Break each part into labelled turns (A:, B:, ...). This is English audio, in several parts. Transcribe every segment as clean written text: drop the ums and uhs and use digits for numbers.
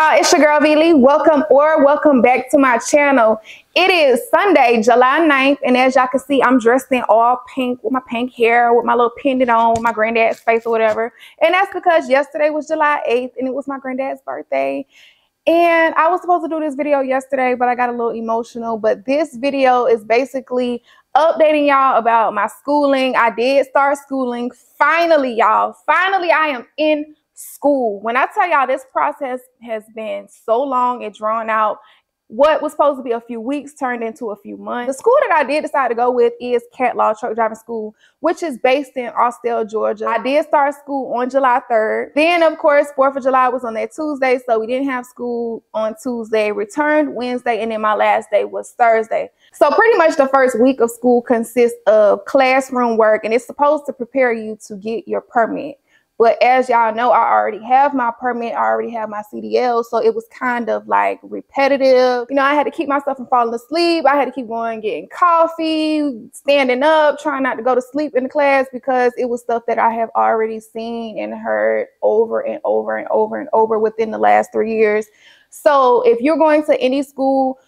A: y'all, it's your girl Vili. Welcome back to my channel. It is Sunday, July 9th, and as y'all can see, I'm dressed in all pink with my pink hair, with my little pendant on, with my granddad's face or whatever. And that's because yesterday was July 8th and it was my granddad's birthday. And I was supposed to do this video yesterday, but I got a little emotional. But this video is basically updating y'all about my schooling. I did start schooling. Finally, y'all. Finally, I am in school. When I tell y'all this process has been so long and drawn out, what was supposed to be a few weeks turned into a few months. The school that I did decide to go with is CDL Truck Driving School, which is based in Austell, Georgia. I did start school on July 3rd. Then, of course, 4th of July was on that Tuesday, so we didn't have school on Tuesday. Returned Wednesday, and then my last day was Thursday. So pretty much the first week of school consists of classroom work, and it's supposed to prepare you to get your permit. But as y'all know, I already have my permit. I already have my CDL. So it was kind of like repetitive. You know, I had to keep myself from falling asleep. I had to keep going, getting coffee, standing up, trying not to go to sleep in the class because it was stuff that I have already seen and heard over and over and over and over within the last 3 years. So if you're going to any school,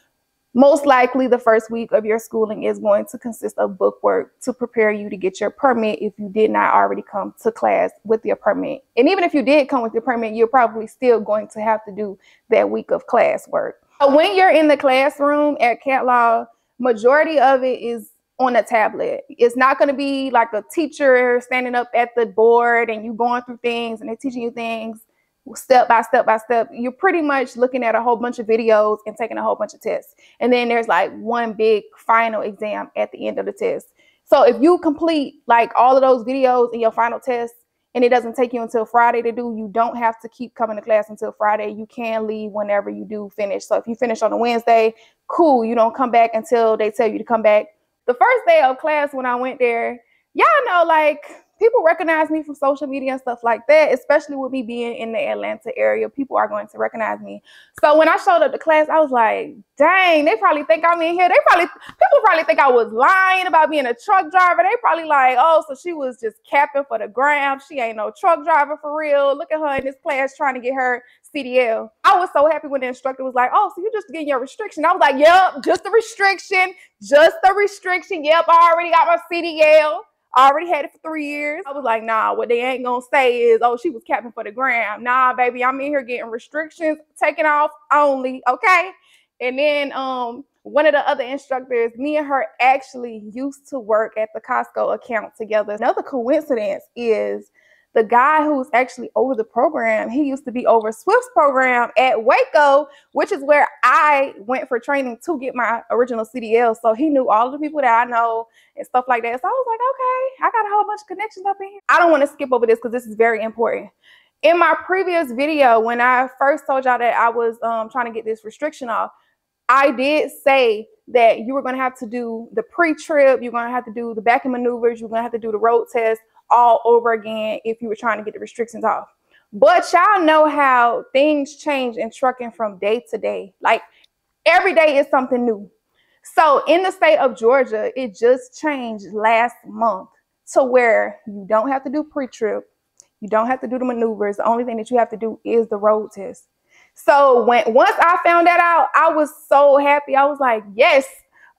A: most likely the first week of your schooling is going to consist of book work to prepare you to get your permit if you did not already come to class with your permit. And even if you did come with your permit, you're probably still going to have to do that week of class work. So when you're in the classroom at CDL, majority of it is on a tablet. It's not going to be like a teacher standing up at the board and you going through things and they're teaching you things step by step by step. You're pretty much looking at a whole bunch of videos and taking a whole bunch of tests. And then there's like one big final exam at the end of the test. So if you complete like all of those videos in your final test and it doesn't take you until Friday to do, you don't have to keep coming to class until Friday. You can leave whenever you do finish. So if you finish on a Wednesday, cool. You don't come back until they tell you to come back. The first day of class when I went there, y'all know, like, people recognize me from social media and stuff like that, especially with me being in the Atlanta area. People are going to recognize me. So when I showed up to class, I was like, dang, they probably think I'm in here. People probably think I was lying about being a truck driver. They probably like, oh, so she was just capping for the gram. She ain't no truck driver for real. Look at her in this class trying to get her CDL. I was so happy when the instructor was like, oh, so you just getting your restriction. I was like, yep, just a restriction. Just a restriction. Yep, I already got my CDL. I already had it for 3 years. I was like, nah, what they ain't gonna say is, oh, she was capping for the gram. Nah, baby, I'm in here getting restrictions taken off only, okay? And then one of the other instructors, me and her actually used to work at the Costco account together. Another coincidence is the guy who's actually over the program, he used to be over Swift's program at Waco, which is where I went for training to get my original CDL. So he knew all the people that I know and stuff like that. So I was like, okay, I got a whole bunch of connections up in here. I don't want to skip over this because this is very important. In my previous video, when I first told y'all that I was trying to get this restriction off, I did say that you were going to have to do the pre-trip, you're going to have to do the backing maneuvers, you're going to have to do the road test all over again if you were trying to get the restrictions off. But y'all know how things change in trucking from day to day. Like every day is something new. So in the state of Georgia, it just changed last month to where you don't have to do pre-trip. You don't have to do the maneuvers. The only thing that you have to do is the road test. So once I found that out, I was so happy. I was like, yes,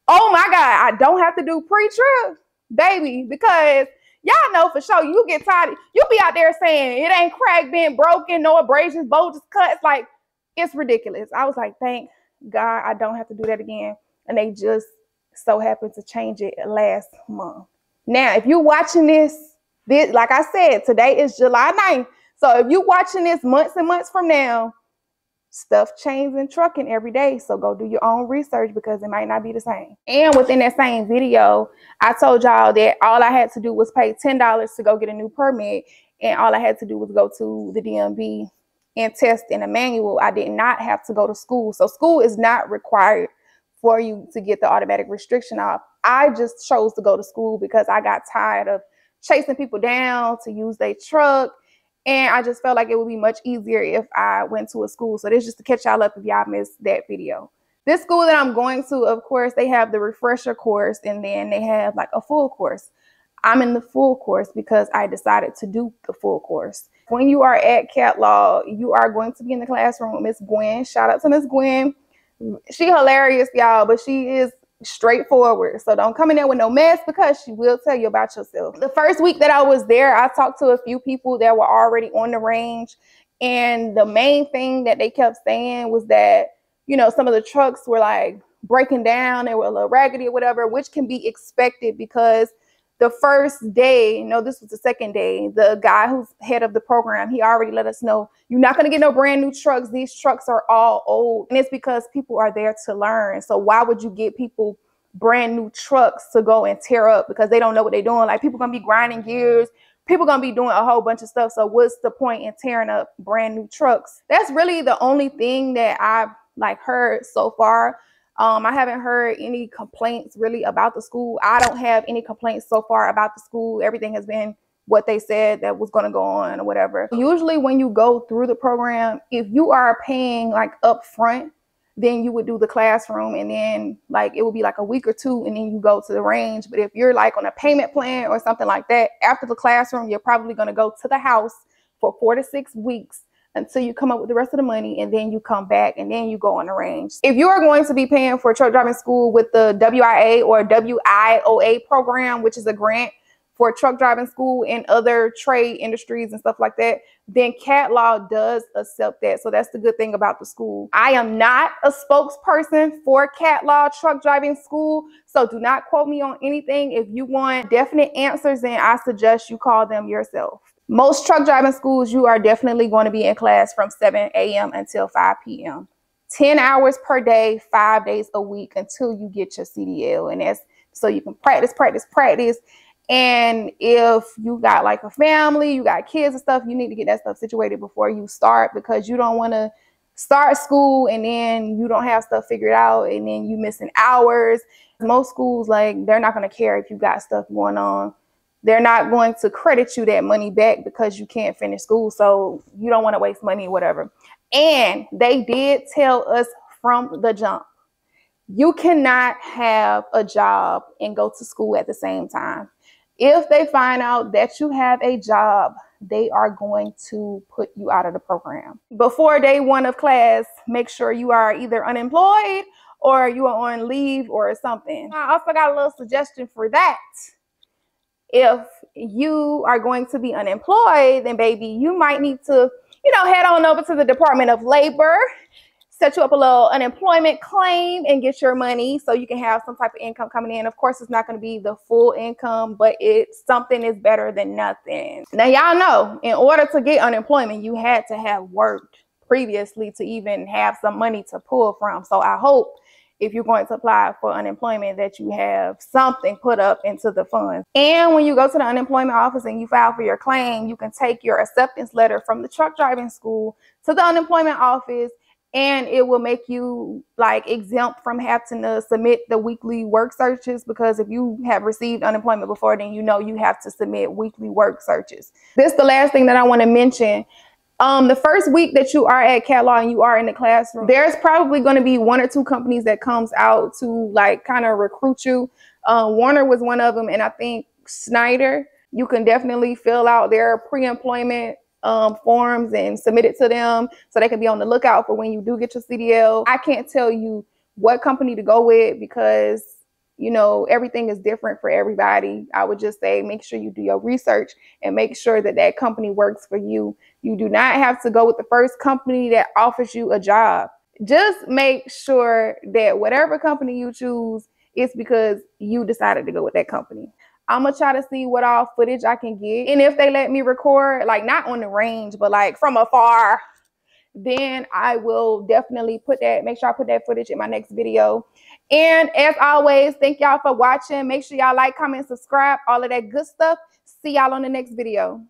A: oh my God, I don't have to do pre-trip, baby, because y'all know for sure you get tired. You'll be out there saying it ain't cracked, been broken, no abrasions, bulges, cuts. Like, it's ridiculous. I was like, thank God I don't have to do that again. And they just so happened to change it last month. Now, if you're watching this, like I said, today is July 9th. So if you're watching this months and months from now, stuff changes in trucking every day. So go do your own research because it might not be the same. And within that same video, I told y'all that all I had to do was pay $10 to go get a new permit. And all I had to do was go to the DMV and test in a manual. I did not have to go to school. So school is not required for you to get the automatic restriction off. I just chose to go to school because I got tired of chasing people down to use their truck. And I just felt like it would be much easier if I went to a school. So this is just to catch y'all up if y'all missed that video. This school that I'm going to, of course, they have the refresher course and then they have like a full course. I'm in the full course because I decided to do the full course. When you are at Cat Law, you are going to be in the classroom with Miss Gwen. Shout out to Miss Gwen. She hilarious, y'all, but she is straightforward. So don't come in there with no mess, because she will tell you about yourself. The first week that I was there, I talked to a few people that were already on the range. And the main thing that they kept saying was that, you know, some of the trucks were like breaking down. They were a little raggedy or whatever, which can be expected because the first day, no, this was the second day, the guy who's head of the program, he already let us know, you're not going to get no brand new trucks. These trucks are all old. And it's because people are there to learn. So why would you get people brand new trucks to go and tear up? Because they don't know what they're doing. Like, people going to be grinding gears. People going to be doing a whole bunch of stuff. So what's the point in tearing up brand new trucks? That's really the only thing that I've like heard so far. I haven't heard any complaints really about the school. I don't have any complaints so far about the school. Everything has been what they said that was going to go on or whatever. Usually when you go through the program, if you are paying like up front, then you would do the classroom, and then like it would be like a week or two, and then you go to the range. But if you're like on a payment plan or something like that, after the classroom, you're probably going to go to the house for 4 to 6 weeks until you come up with the rest of the money, and then you come back and then you go on the range. If you are going to be paying for truck driving school with the WIA or WIOA program, which is a grant for truck driving school and other trade industries and stuff like that, then Cat Law does accept that. So that's the good thing about the school. I am not a spokesperson for Cat Law truck driving school, so do not quote me on anything. If you want definite answers, then I suggest you call them yourself. Most truck driving schools, you are definitely going to be in class from 7 a.m. until 5 p.m. 10 hours per day, 5 days a week until you get your CDL. And that's so you can practice. And if you got like a family, you got kids and stuff, you need to get that stuff situated before you start, because you don't want to start school and then you don't have stuff figured out and then you missing hours. Most schools, like, they're not going to care if you got stuff going on. They're not going to credit you that money back because you can't finish school. So you don't want to waste money or whatever. And they did tell us from the jump, you cannot have a job and go to school at the same time. If they find out that you have a job, they are going to put you out of the program. Before day one of class, make sure you are either unemployed or you are on leave or something. I also got a little suggestion for that. If you are going to be unemployed, then baby, you might need to, head on over to the Department of Labor, set you up a little unemployment claim and get your money so you can have some type of income coming in. Of course, it's not going to be the full income, but something is better than nothing. Now, y'all know, in order to get unemployment, you had to have worked previously to even have some money to pull from. So I hope if you're going to apply for unemployment that you have something put up into the funds. And when you go to the unemployment office and you file for your claim, you can take your acceptance letter from the truck driving school to the unemployment office, and it will make you like exempt from having to submit the weekly work searches, because if you have received unemployment before, then you have to submit weekly work searches. This is the last thing that I want to mention. The first week that you are at Cat Law and you are in the classroom, there's probably going to be 1 or 2 companies that comes out to like kind of recruit you. Warner was one of them, and I think Snyder. You can definitely fill out their pre-employment forms and submit it to them so they can be on the lookout for when you do get your CDL. I can't tell you what company to go with because everything is different for everybody. I would just say make sure you do your research and make sure that that company works for you. You do not have to go with the first company that offers you a job. Just make sure that whatever company you choose is because you decided to go with that company. I'm going to try to see what all footage I can get. And if they let me record, like not on the range, but like from afar, then I will definitely make sure I put that footage in my next video. And as always, thank y'all for watching. Make sure y'all like, comment, subscribe, all of that good stuff. See y'all on the next video.